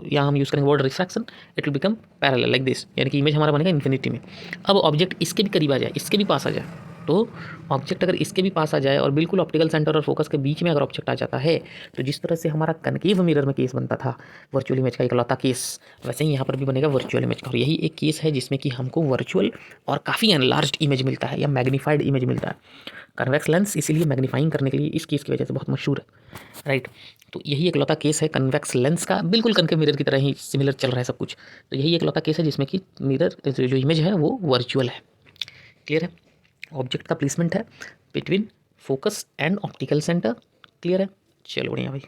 यहाँ हम यूज़ करेंगे word refraction, it will become parallel like this, यानी कि इमेज हमारा बनेगा इन्फिनिटी में। अब ऑब्जेक्ट इसके भी करीब आ जाए, इसके भी पास आ जाए, तो ऑब्जेक्ट अगर इसके भी पास आ जाए और बिल्कुल ऑप्टिकल सेंटर और फोकस के बीच में अगर ऑब्जेक्ट आ जाता है, तो जिस तरह से हमारा कनकेव मिरर में केस बनता था वर्चुअल इमेज का इकलौता केस, वैसे ही यहाँ पर भी बनेगा वर्चुअल इमेज का। और यही एक केस है जिसमें कि हमको वर्चुअल और काफ़ी एनलार्ज्ड इमेज मिलता है या मैग्नीफाइड इमेज मिलता है। कन्वेक्स लेंस इसीलिए मैग्नीफाइंग करने के लिए इस केस की वजह से बहुत मशहूर है, राइट। तो यही एक लौता केस है कन्वेक्स लेंस का, बिल्कुल कनकेव मिरर की तरह ही सिमिलर चल रहा है सब कुछ। तो यही एक लौता केस है जिसमें कि मिरर जो इमेज है वो वर्चुअल है। क्लियर है? ऑब्जेक्ट का प्लेसमेंट है between focus and optical centre. Clear है? चलो बढ़िया भाई,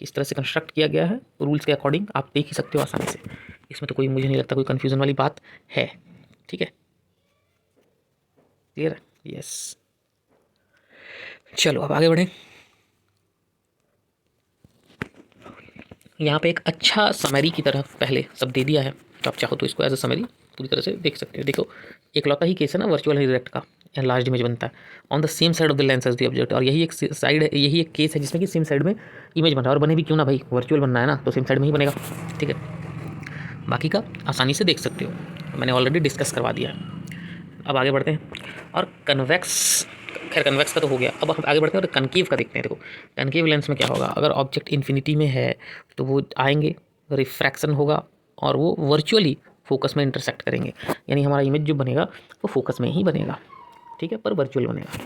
किस तरह से कंस्ट्रक्ट किया गया है रूल्स के अकॉर्डिंग आप देख ही सकते हो आसानी से। इसमें तो कोई मुझे नहीं लगता कोई कन्फ्यूज़न वाली बात है। ठीक है, क्लियर है? यस, चलो अब आगे बढ़ें। यहाँ पे एक अच्छा समरी की तरह पहले सब दे दिया है, तो आप चाहो तो इसको एज अ समरी पूरी तरह से देख सकते हो। देखो, एक लौता ही केस है ना वर्चुअल डायरेक्ट का, लार्ज इमेज बनता है on the same side of the lens as the object, और यही एक साइड है, यही एक केस है जिसमें कि सेम साइड में इमेज बन रहा है। और बने भी क्यों ना भाई, वर्चुअल बनना है ना, तो सेम साइड में ही बनेगा। ठीक है, बाकी का आसानी से देख सकते हो, मैंने ऑलरेडी डिस्कस करवा दिया है। अब आगे बढ़ते हैं, और कन्वेक्स, खैर कन्वेक्स का तो हो गया। अब हम आगे बढ़ते हैं और कनकेव का देखते हैं। देखो, कनकेव लेंस में क्या होगा, अगर ऑब्जेक्ट इन्फिनिटी में है तो वो आएंगे, रिफ्रैक्शन होगा और वो वर्चुअली फोकस में इंटरसेक्ट करेंगे, यानी हमारा इमेज जो बनेगा वो फोकस में ही बनेगा। ठीक है, पर वर्चुअल बनेगा।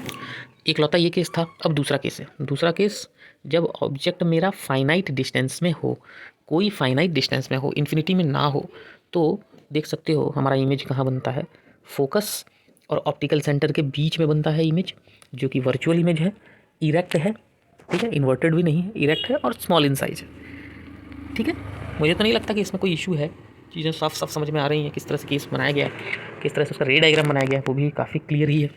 एक लौता ये केस था। अब दूसरा केस है, दूसरा केस जब ऑब्जेक्ट मेरा फाइनाइट डिस्टेंस में हो, कोई फाइनाइट डिस्टेंस में हो, इन्फिनिटी में ना हो, तो देख सकते हो हमारा इमेज कहाँ बनता है, फोकस और ऑप्टिकल सेंटर के बीच में बनता है इमेज, जो कि वर्चुअल इमेज है, इरेक्ट है। ठीक है, इन्वर्टेड भी नहीं है, इरेक्ट है और स्मॉल इन साइज है। ठीक है, मुझे तो नहीं लगता कि इसमें कोई इशू है, चीज़ें साफ साफ समझ में आ रही हैं, किस तरह से केस बनाया गया है, किस तरह से उसका रे डायग्राम बनाया गया है, वो भी काफ़ी क्लियर ही है।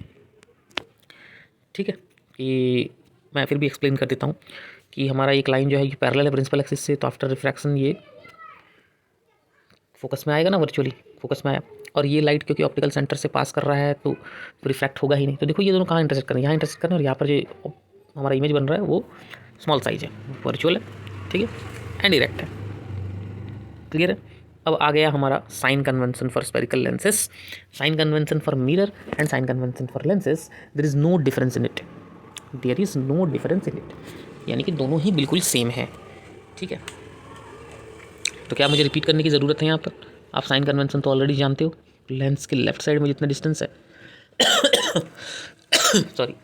ठीक है, कि मैं फिर भी एक्सप्लेन कर देता हूँ कि हमारा एक लाइन जो है ये पैरेलल है प्रिंसिपल एक्सिस से, तो आफ्टर रिफ्रैक्शन ये फोकस में आएगा ना, वर्चुअली फोकस में आया, और ये लाइट क्योंकि ऑप्टिकल सेंटर से पास कर रहा है तो रिफ्रैक्ट होगा ही नहीं। तो देखो ये दोनों कहाँ इंटरसेक्ट कर रहे हैं, यहाँ इंटरसेक्ट कर रहे हैं, और यहाँ पर जो हमारा इमेज बन रहा है वो स्मॉल साइज है, वर्चुअल है। ठीक है, एंड डायरेक्ट है। क्लियर है? अब आ गया हमारा sign convention for spherical lenses, sign convention for mirror and sign convention for lenses. There is no difference in it, there is no difference in it, यानी कि दोनों ही बिल्कुल सेम है। ठीक है, तो क्या मुझे रिपीट करने की ज़रूरत है यहाँ पर? आप साइन कन्वेंशन तो ऑलरेडी जानते हो, लेंस के लेफ्ट साइड में जितना डिस्टेंस है सॉरी,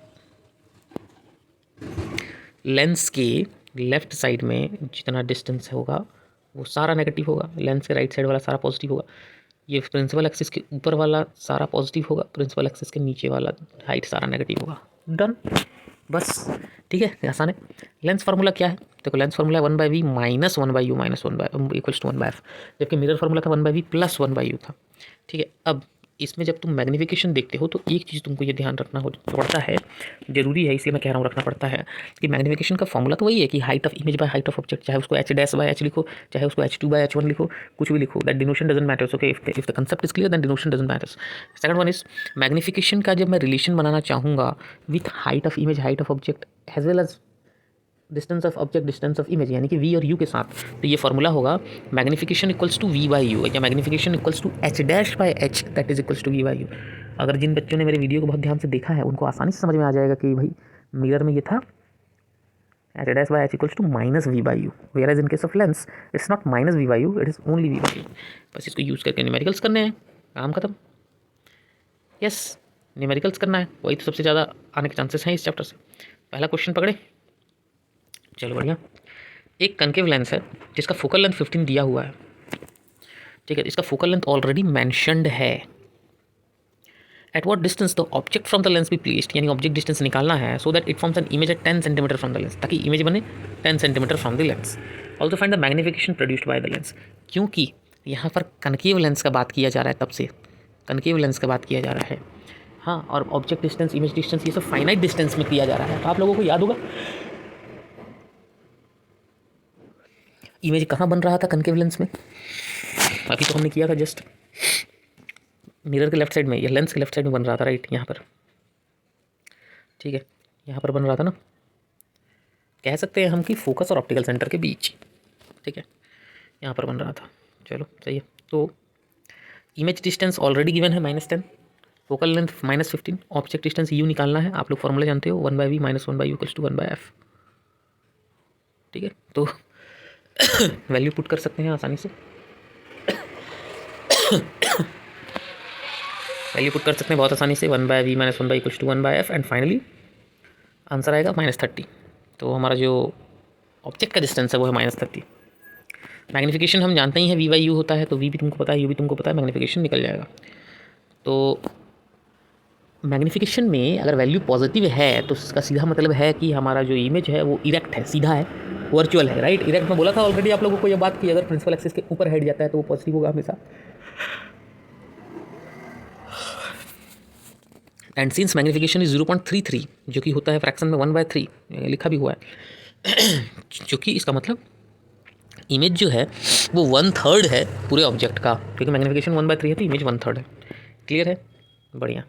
लेंस के लेफ्ट साइड में जितना डिस्टेंस होगा वो सारा नेगेटिव होगा, लेंस के राइट साइड वाला सारा पॉजिटिव होगा। ये प्रिंसिपल एक्सिस के ऊपर वाला सारा पॉजिटिव होगा, प्रिंसिपल एक्सिस के नीचे वाला हाइट सारा नेगेटिव होगा। डन, बस। ठीक है, आसान है। लेंस फार्मूला क्या है? देखो, lens formula 1/v minus 1/u minus 1 equals to 1/f, जबकि मिरर फार्मूला था 1/v प्लस 1/u था। ठीक है, अब इसमें जब तुम मैग्नीफिकेशन देखते हो तो एक चीज़ तुमको ये ध्यान रखना पड़ता है, जरूरी है, इसलिए मैं कह रहा हूँ रखना पड़ता है, कि मैग्नीफिकेशन का फॉर्मूला तो वही है कि height of image by height of object, चाहे उसको h'/h लिखो, चाहे उसको h2/h1 लिखो, कुछ भी लिखो, that denotion doesn't matters. Okay, if the concept is clear then denotion doesn't matters. Second one is magnification का जब मैं रिलेशन बनाना चाहूँगा with height of image, height of object as well as distance of object, distance of image, यानी कि v और u के साथ, तो ये फॉर्मूला होगा मैग्नीफिकेशन इक्वल्स टू v/u, या magnification equals to h'/h that is equals to v/u। अगर जिन बच्चों ने मेरे वीडियो को बहुत ध्यान से देखा है उनको आसानी से समझ में आ जाएगा कि भाई मिरर में ये था h'/h equals to minus v/u, whereas in case of lens it's not minus v/u, it is only v/u। बस इसको यूज़ करके न्यूमेरिकल्स करने हैं, काम खत्म। यस, न्यूमेरिकल्स करना है, वही तो सबसे ज़्यादा आने के चांसेस हैं इस चैप्टर से। पहला क्वेश्चन पकड़े, चलो बढ़िया। एक कनकेव लेंस है जिसका फोकल लेंथ 15 दिया हुआ है। ठीक है, इसका फोकल लेंथ ऑलरेडी मैंशनड है। At what distance the object from the lens be placed, यानी ऑब्जेक्ट डिस्टेंस निकालना है, so that it forms an image at 10 centimetre from the lens, ताकि इमेज बने 10 centimetre from the lens. Also find the magnification produced by the lens. क्योंकि यहाँ पर concave lens का बात किया जा रहा है, तब से कनकेव लेंस का बात किया जा रहा है। हाँ, और ऑब्जेक्ट डिस्टेंस, इमेज डिस्टेंस, ये सब फाइनाइट डिस्टेंस में किया जा रहा है। तो आप लोगों को याद होगा इमेज कहाँ बन रहा था कनकेव लेंस में, अभी तो हमने किया था जस्ट, मिरर के लेफ्ट साइड में या लेंस के लेफ्ट साइड में बन रहा था, राइट, यहाँ पर। ठीक है, यहाँ पर बन रहा था ना, कह सकते हैं हम कि फोकस और ऑप्टिकल सेंटर के बीच। ठीक है, यहाँ पर बन रहा था, चलो सही है। तो इमेज डिस्टेंस ऑलरेडी गिवन है -10, focal length -15, object distance u निकालना है। आप लोग फॉर्मूला जानते हो, 1/v minus 1/u equals to 1/f। ठीक है, तो वैल्यू पुट कर सकते हैं आसानी से, वैल्यू पुट कर सकते हैं बहुत आसानी से, 1/v minus 1/u equals to 1/f, and finally answer आएगा -30। तो हमारा जो ऑब्जेक्ट का डिस्टेंस है वो है -30। मैग्नीफिकेशन हम जानते ही हैं v/u होता है, तो v भी तुमको पता है, u भी तुमको पता है, मैग्नीफिकेशन निकल जाएगा। तो मैग्नीफिकेशन में अगर वैल्यू पॉजिटिव है तो इसका सीधा मतलब है कि हमारा जो इमेज है वो इरेक्ट है, सीधा है, वर्चुअल है, राइट। इरेक्ट में बोला था ऑलरेडी आप लोगों को ये बात कि अगर प्रिंसिपल एक्सिस के ऊपर हेड जाता है तो वो पॉजिटिव होगा हमेशा। एंड सिंस मैग्निफिकेशन इज 0.33 जो कि होता है फ्रैक्शन में 1/3 लिखा भी हुआ है जो कि इसका मतलब इमेज जो है वो 1/3 है पूरे ऑब्जेक्ट का, क्योंकि मैग्निफिकेशन 1/3 है तो इमेज 1/3 है। क्लियर है, बढ़िया।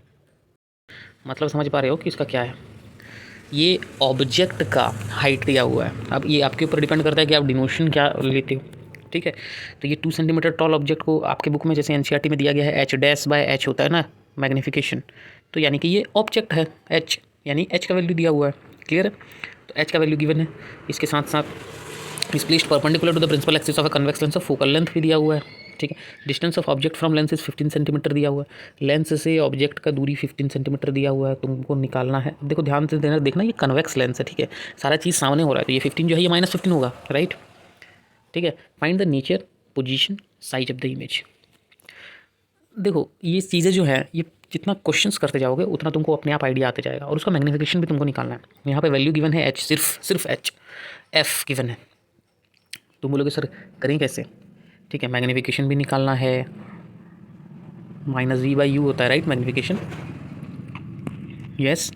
मतलब समझ पा रहे हो कि इसका क्या है। ये ऑब्जेक्ट का हाइट दिया हुआ है। अब ये आपके ऊपर डिपेंड करता है कि आप डिनोशन क्या लेते हो, ठीक है। तो ये 2 सेंटीमीटर टॉल ऑब्जेक्ट को आपके बुक में जैसे एनसीईआरटी में दिया गया है h'/h होता है ना मैग्निफिकेशन, तो यानी कि ये ऑब्जेक्ट है h, यानी h का वैल्यू दिया हुआ है। क्लियर है, तो h का वैल्यू गिवन है। इसके साथ साथ इस placed perpendicular to the principal axis of a convex lens of focal length भी दिया हुआ है, ठीक है। Distance of object from lens is 15 centimetre दिया हुआ है। लेंस से ऑब्जेक्ट का दूरी 15 सेंटीमीटर दिया हुआ है, तुमको निकालना है। देखो ध्यान से देना, देखना ये कन्वेक्स लेंस है, ठीक है। सारा चीज़ सामने हो रहा है, तो ये 15 जो है ये -15 होगा, राइट, ठीक है। Find the nature, position, size of the image. देखो ये चीज़ें जो है ये जितना क्वेश्चंस करते जाओगे उतना तुमको अपने आप आइडिया आते जाएगा, और उसका मैग्निफिकेशन भी तुमको निकालना है। यहाँ पे वैल्यू गिवन है h, सिर्फ h, f गिवन है। तुम बोलोगे सर करें कैसे, ठीक है। मैग्निफिकेशन भी निकालना है, -v/u होता है, राइट, मैग्निफिकेशन। यस,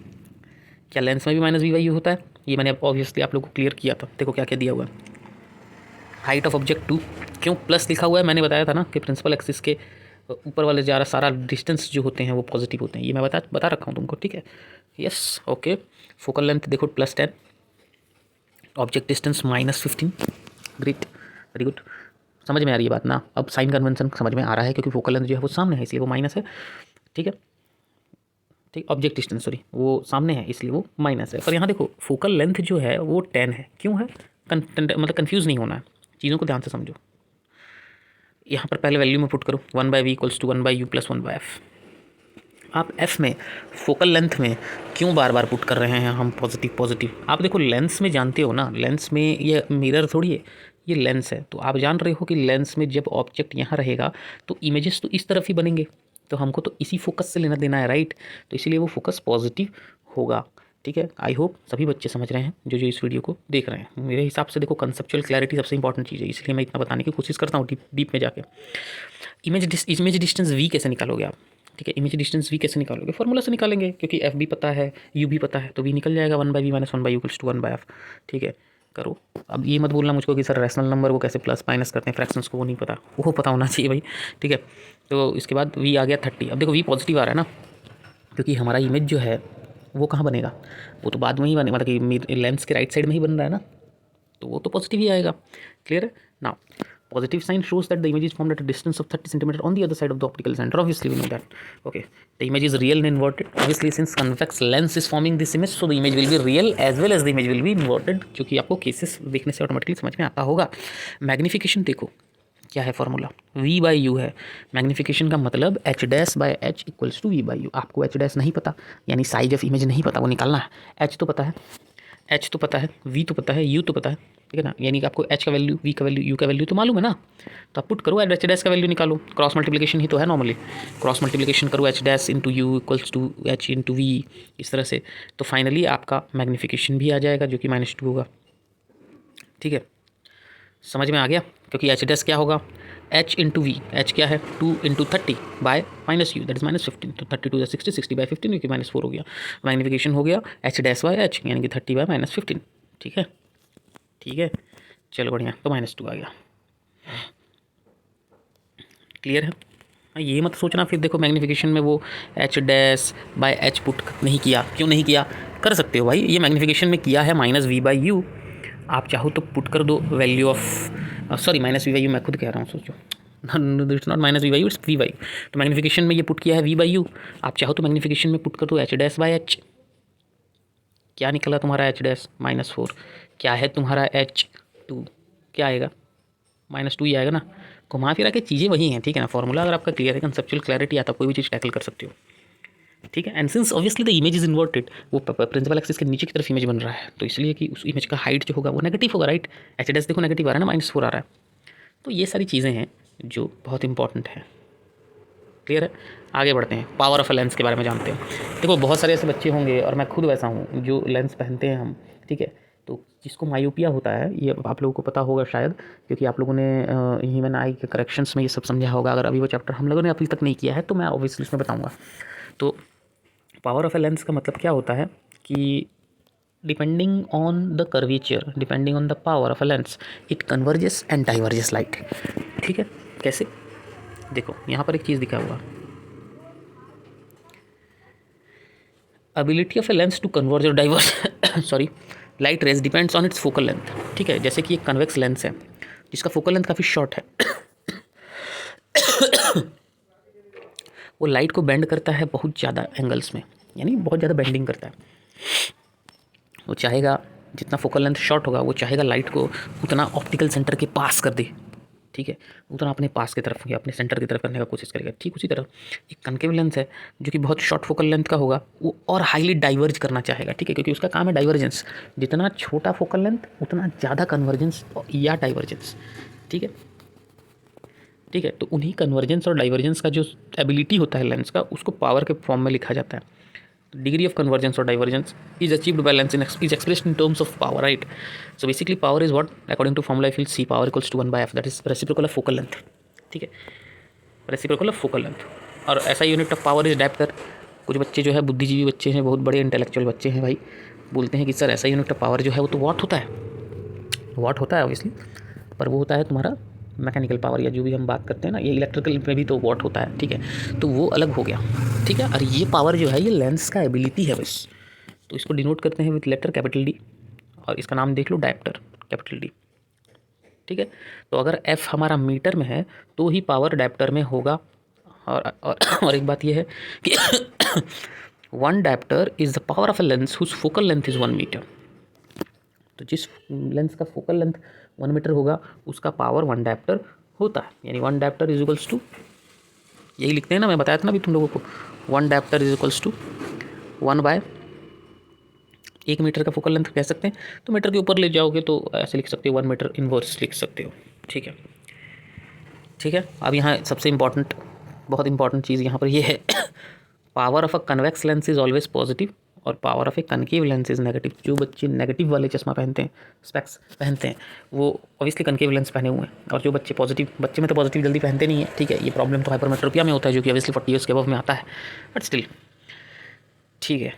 क्या लेंस में भी -v/u होता है? ये मैंने ऑब्वियसली आप लोगों को क्लियर किया था। देखो क्या क्या दिया हुआ है। हाइट ऑफ ऑब्जेक्ट 2, क्यों प्लस लिखा हुआ है? मैंने बताया था ना कि प्रिंसिपल एक्सिस के ऊपर वाले जा रहा सारा डिस्टेंस जो होते हैं वो पॉजिटिव होते हैं, ये मैं बता रखा हूँ तुमको, ठीक है। Yes, okay. फोकल लेंथ देखो +10, object distance -15, great, very good. समझ में आ रही है बात ना? अब साइन कन्वेंशन समझ में आ रहा है, क्योंकि फोकल लेंथ जो है वो सामने है इसलिए वो माइनस है, ठीक है। ठीक, ऑब्जेक्ट डिस्टेंस सॉरी वो सामने है इसलिए वो माइनस है। पर यहाँ देखो फोकल लेंथ जो है वो 10 है, क्यों है? मतलब कन्फ्यूज़ नहीं होना है, चीज़ों को ध्यान से समझो। यहाँ पर पहले वैल्यू में पुट करो 1/v = 1/u + 1/f। आप f में फोकल लेंथ में क्यों बार बार पुट कर रहे हैं हम पॉजिटिव? आप देखो लेंस में जानते हो ना, लेंस में ये मिरर थोड़ी है, ये लेंस है। तो आप जान रहे हो कि लेंस में जब ऑब्जेक्ट यहाँ रहेगा तो इमेजेस तो इस तरफ ही बनेंगे, तो हमको तो इसी फोकस से लेना देना है, राइट। तो इसीलिए वो फोकस पॉजिटिव होगा, ठीक है। आई होप सभी बच्चे समझ रहे हैं जो इस वीडियो को देख रहे हैं। मेरे हिसाब से देखो कंसेप्चुअल क्लैरिटी सबसे इंपॉर्टेंट चीज़ है, इसलिए मैं इतना बताने की कोशिश करता हूँ डीप में जाके। इमेज डिस्टेंस v कैसे निकालोगे आप, ठीक है। इमेज डिस्टेंस v कैसे निकालोगे? फॉर्मूला से निकालेंगे, क्योंकि f भी पता है, u भी पता है, तो v निकल जाएगा 1/v - 1/u = 1/f, ठीक है। करो। अब ये मत बोलना मुझको कि सर रैशनल नंबर को कैसे प्लस माइनस करते हैं, फ्रैक्शंस को वो नहीं पता, वो पता होना चाहिए भाई, ठीक है। तो इसके बाद v आ गया 30। अब देखो v पॉजिटिव आ रहा है ना, क्योंकि हमारा इमेज जो है वो कहाँ बनेगा, वो तो बाद में ही बने, मतलब कि लेंस के राइट साइड में ही बन रहा है ना, तो वो तो पॉजिटिव ही आएगा। क्लियर है now? Positive sign shows that the image is formed at a distance of 30 cm on the other side of the optical center. Obviously, we know that. Okay, the image is real and inverted. Obviously, since convex lens is forming this image, so the image will be real as well as the image will be inverted. जो कि आपको cases देखने से automatically समझ में आता होगा। Magnification देखो क्या है फॉर्मूला, v/u है। मैग्निफिकेशन का मतलब h'/h = v/u। आपको h' नहीं पता, यानी साइज ऑफ इमेज नहीं पता, वो निकालना है। h तो पता है, v तो पता है, u तो पता है, ठीक है ना। यानी कि आपको h का वैल्यू, v का वैल्यू, u का वैल्यू तो मालूम है ना, तो आप पुट करो h' का वैल्यू निकालो। क्रॉस मल्टीप्लिकेशन ही तो है नॉर्मली, क्रॉस मल्टीप्लिकेशन करो h' × u = h × v, इस तरह से। तो फाइनली आपका मैग्निफिकेशन भी आ जाएगा जो कि -2 होगा, ठीक है। समझ में आ गया? क्योंकि h' क्या होगा, h × v, h क्या है 2 × 30/-u दैट इज -15, तो 32 = 60, 60/15 क्योंकि -4 हो गया। मैग्निफिकेशन हो गया h'/h यानी कि 30/-15, ठीक है, ठीक है। चलो बढ़िया, तो -2 आ गया। क्लियर है? ये मत सोचना फिर देखो मैग्निफिकेशन में वो h'/h पुट नहीं किया, क्यों नहीं किया? कर सकते हो भाई, ये मैग्निफिकेशन में किया है -v/u, आप चाहो तो पुट कर दो वैल्यू ऑफ सॉरी -v/u, मैं खुद कह रहा हूँ, सोचो it's not -v/u, it's v/u। तो मैग्निफिकेशन में ये पुट किया है v/u, आप चाहो तो मैग्निफिकेशन में पुट कर दो h'/h। क्या निकला तुम्हारा h'? -4। क्या है तुम्हारा h2? क्या आएगा? -2 ही आएगा ना। घुमा फिरा के चीज़ें वही हैं, ठीक है ना। फॉर्मूला अगर आपका क्लियर है, कंसेप्चुअल क्लैरिटी आता, कोई भी चीज़ टैकल कर सकते हो, ठीक है। And since obviously the image is inverted, वो प्रिंसिपल एक्सिस के नीचे की तरफ इमेज बन रहा है, तो इसलिए कि उस इमेज का हाइट जो होगा वो नेगेटिव होगा, राइट। h' देखो नेगेटिव आ रहा है ना, -4 आ रहा है। तो ये सारी चीज़ें हैं जो बहुत इंपॉर्टेंट है। क्लियर है? आगे बढ़ते हैं, पावर ऑफ अ लेंस के बारे में जानते हैं। देखो बहुत सारे ऐसे बच्चे होंगे, और मैं खुद वैसा हूँ, जो लेंस पहनते हैं हम, ठीक है, तो जिसको मायोपिया होता है, ये आप लोगों को पता होगा शायद, क्योंकि आप लोगों ने ह्यूमन आई के करेक्शंस में ये सब समझा होगा। अगर अभी वो चैप्टर हम लोगों ने अभी तक नहीं किया है तो मैं ऑब्वियसली इसमें बताऊँगा। तो पावर ऑफ ए लेंस का मतलब क्या होता है कि depending on the curvature, depending on the power of a lens, it converges and diverges light. ठीक है, कैसे? देखो यहाँ पर एक चीज़ दिखा हुआ, ability of a lens to converge और diverse sorry light rays depends on its focal length. ठीक है, जैसे कि एक कन्वेक्स लेंस है जिसका फोकल लेंथ काफ़ी शॉर्ट है वो लाइट को बेंड करता है बहुत ज़्यादा एंगल्स में, यानी बहुत ज़्यादा बेंडिंग करता है। वो चाहेगा जितना फोकल लेंथ शॉर्ट होगा वो चाहेगा लाइट को उतना ऑप्टिकल सेंटर के पास कर दे। ठीक है, उतना अपने पास की तरफ या अपने सेंटर की तरफ करने का कोशिश करेगा। ठीक उसी तरह एक कनकेव लेंस है जो कि बहुत शॉर्ट फोकल लेंथ का होगा, वो और हाईली डाइवर्ज करना चाहेगा। ठीक है, क्योंकि उसका काम है डाइवर्जेंस, जितना छोटा फोकल लेंथ उतना ज़्यादा कन्वर्जेंस या डाइवर्जेंस। ठीक है, ठीक है, तो उन्हीं कन्वर्जेंस और डाइवर्जेंस का जो एबिलिटी होता है लेंस का, उसको पावर के फॉर्म में लिखा जाता है। Degree of convergence or divergence is achieved by lens is expressed in terms of power, right? So basically power is what, according to formula, if you'll see, power equals to 1 by f, that is reciprocal of focal length. ठीक है, reciprocal of focal length. और ऐसा unit of power is dioptre. कुछ बच्चे जो है बुद्धिजीवी बच्चे हैं, बहुत बड़े इंटेलेक्चुअल बच्चे हैं भाई, बोलते हैं कि सर ऐसा यूनिट ऑफ पावर जो है वो तो वाट होता है। वाट होता है ऑब्वियसली, पर वो होता है तुम्हारा मैकेनिकल पावर, या जो भी हम बात करते हैं ना, ये इलेक्ट्रिकल में भी तो वॉट होता है। ठीक है, तो वो अलग हो गया। ठीक है, और ये पावर जो है ये लेंस का एबिलिटी है बस। तो इसको डिनोट करते हैं विद लेटर कैपिटल डी, और इसका नाम देख लो डायप्टर, कैपिटल डी। ठीक है, तो अगर एफ हमारा मीटर में है तो ही पावर डायप्टर में होगा। और एक बात ये है कि 1 dioptre is the power of a lens whose focal length is 1 metre. तो जिस लेंस का फोकल लेंथ 1 मीटर होगा उसका पावर 1 डायप्टर होता है, यानी 1 डायप्टर इज इक्वल्स टू, यही लिखते हैं ना, मैं बताया था ना अभी तुम लोगों को, 1 dioptre is equals to 1 by 1 metre का फोकल लेंथ कह सकते हैं। तो मीटर के ऊपर ले जाओगे तो ऐसे लिख सकते हो, 1 मीटर इनवर्स लिख सकते हो। ठीक है, ठीक है। अब यहाँ सबसे इम्पॉर्टेंट, बहुत इंपॉर्टेंट चीज़ यहाँ पर ये है, power of a convex lens is always positive और power of a concave lens is negative. जो बच्चे नेगेटिव वाले चश्मा पहनते हैं, स्पेक्स पहनते हैं, वो ऑब्वियसली कनकेव लेंस पहने हुए हैं। और जो बच्चे पॉजिटिव, बच्चे में तो पॉजिटिव जल्दी पहनते नहीं है। ठीक है, ये प्रॉब्लम तो हाइपरमेट्रोपिया में होता है, जो कि ऑब्वियसली 40 ईयर्स के अबव में आता है, बट स्टिल ठीक है।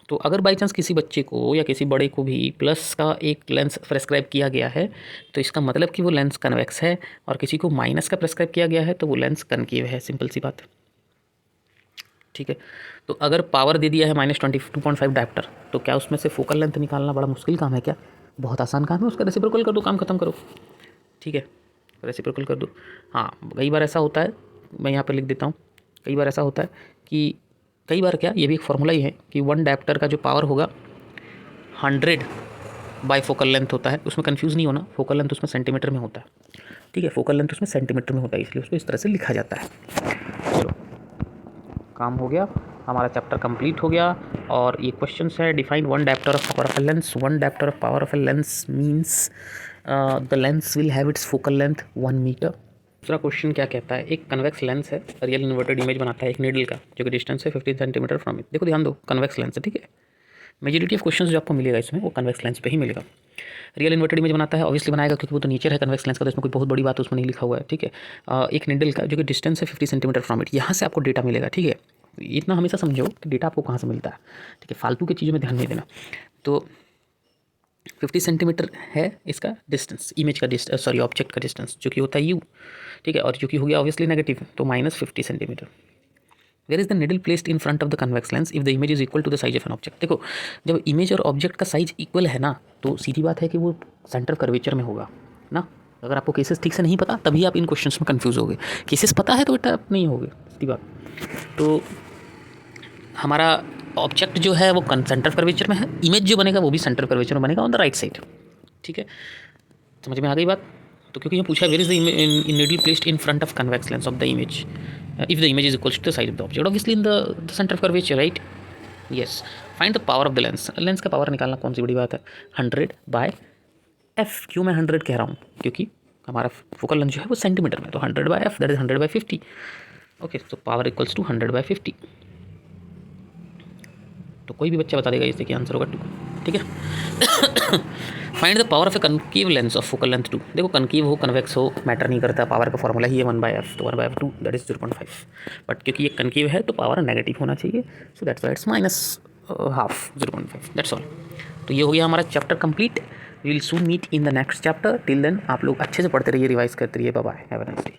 तो अगर बाई चांस किसी बच्चे को या किसी बड़े को भी प्लस का एक लेंस प्रेस्क्राइब किया गया है तो इसका मतलब कि वो लेंस कन्वेक्स है, और किसी को माइनस का प्रेस्क्राइब किया गया है तो वो लेंस कनकेव है। सिंपल सी बात। ठीक है, तो अगर पावर दे दिया है -22.5 डायप्टर, तो क्या उसमें से फोकल लेंथ निकालना बड़ा मुश्किल काम है क्या? बहुत आसान काम है, उसका रेसिप्रोकल कर दो, काम खत्म करो। ठीक है, रेसिप्रोकल कर दो। हाँ, कई बार ऐसा होता है, मैं यहाँ पर लिख देता हूँ, कई बार ऐसा होता है कि, कई बार क्या, ये भी एक फॉर्मूला ही है कि 1 डायप्टर का जो पावर होगा 100 बाय फोकल लेंथ होता है। उसमें कन्फ्यूज़ नहीं होना, फोकल लेंथ उसमें सेंटीमीटर में होता है। ठीक है, फोकल लेंथ उसमें सेंटीमीटर में होता है, इसलिए उसको इस तरह से लिखा जाता है। चलो, काम हो गया, हमारा चैप्टर कंप्लीट हो गया। और ये क्वेश्चन है, define 1 dioptre of power of a lens. 1 dioptre of power of a lens means the lens will have its focal length 1 metre. दूसरा क्वेश्चन क्या कहता है, एक कन्वेक्स लेंस है, रियल इन्वर्टेड इमेज बनाता है एक नीडल का, जो कि डिस्टेंस है 15 सेंटीमीटर फ्रॉम इट। देखो ध्यान दो, कन्वेक्स लेंस है। ठीक है, मेजॉरिटी ऑफ क्वेश्चंस जो आपको मिलेगा इसमें वो कन्वेक्स लेंस पे ही मिलेगा। रियल इन्वर्टेड इमेज बनाता है, ऑब्वियसली बनाएगा क्योंकि वो तो नेचर है कन्वेक्स लेंस का, तो इसमें कोई बहुत बड़ी बात उसमें नहीं लिखा हुआ है। ठीक है, एक निडल का जो कि डिस्टेंस है 50 सेंटीमीटर फ्रॉम इट, यहाँ से आपको डेटा मिलेगा। ठीक है, इतना हमेशा समझो कि डेटा आपको कहाँ से मिलता है। ठीक है, फालतू की चीज़ों में ध्यान नहीं देना। तो 50 सेंटीमीटर है इसका डिस्टेंस, इमेज का डिस्टेंस, सॉरी ऑब्जेक्ट का डिस्टेंस, जो कि होता है यू। ठीक है, और जो कि हो गया ऑब्वियसली नेगेटिव, तो -50 centimetre. Where is the needle placed in front of the convex lens if the image is equal to the size of an object. देखो, जब इमेज और ऑब्जेक्ट का साइज इक्वल है ना, तो सीधी बात है कि वो सेंटर कर्वेचर में होगा ना। अगर आपको केसेस ठीक से नहीं पता तभी आप इन क्वेश्चंस में कंफ्यूज होगे, केसेस पता है तो बेटा आप नहीं होगे, सीधी बात। तो हमारा ऑब्जेक्ट जो है वो सेंटर कर्वेचर में है, इमेज जो बनेगा वो भी सेंटर कर्वेचर में बनेगा ऑन द राइट साइड। ठीक है, समझ में आ गई बात। तो क्योंकि ये पूछा where is the needle placed in front of convex lens of the image if the image is equal to the size of the object, obviously in the center of curvature, right? Yes, find the power of the lens. Lens का power निकालना कौन सी बड़ी बात है, 100 by f। क्यों मैं 100 कह रहा हूँ, क्योंकि हमारा फोकल लेंथ जो है वो सेंटीमीटर में, तो 100 by f, that is 100 by 50। Okay, तो पावर इक्वल्स टू 100 बाय 50। तो कोई भी बच्चा बता देगा इससे कि आंसर होगा 2। ठीक है। Find the power of a concave lens of focal length 2। देखो कनकीव हो कन्वेक्स हो मैटर नहीं करता, पावर का फॉर्मूला ही है 1/f, तो 1/f2 दैट इज 0.5, बट क्योंकि ये कनकीव है तो पावर नेगेटिव होना चाहिए, so that's why it's -1/2 0.5, that's all. तो ये हो गया हमारा chapter complete. We will soon meet in the next chapter. Till then आप लोग अच्छे से पढ़ते रहिए, रिवाइज करते रहिए। Bye bye, have a nice day.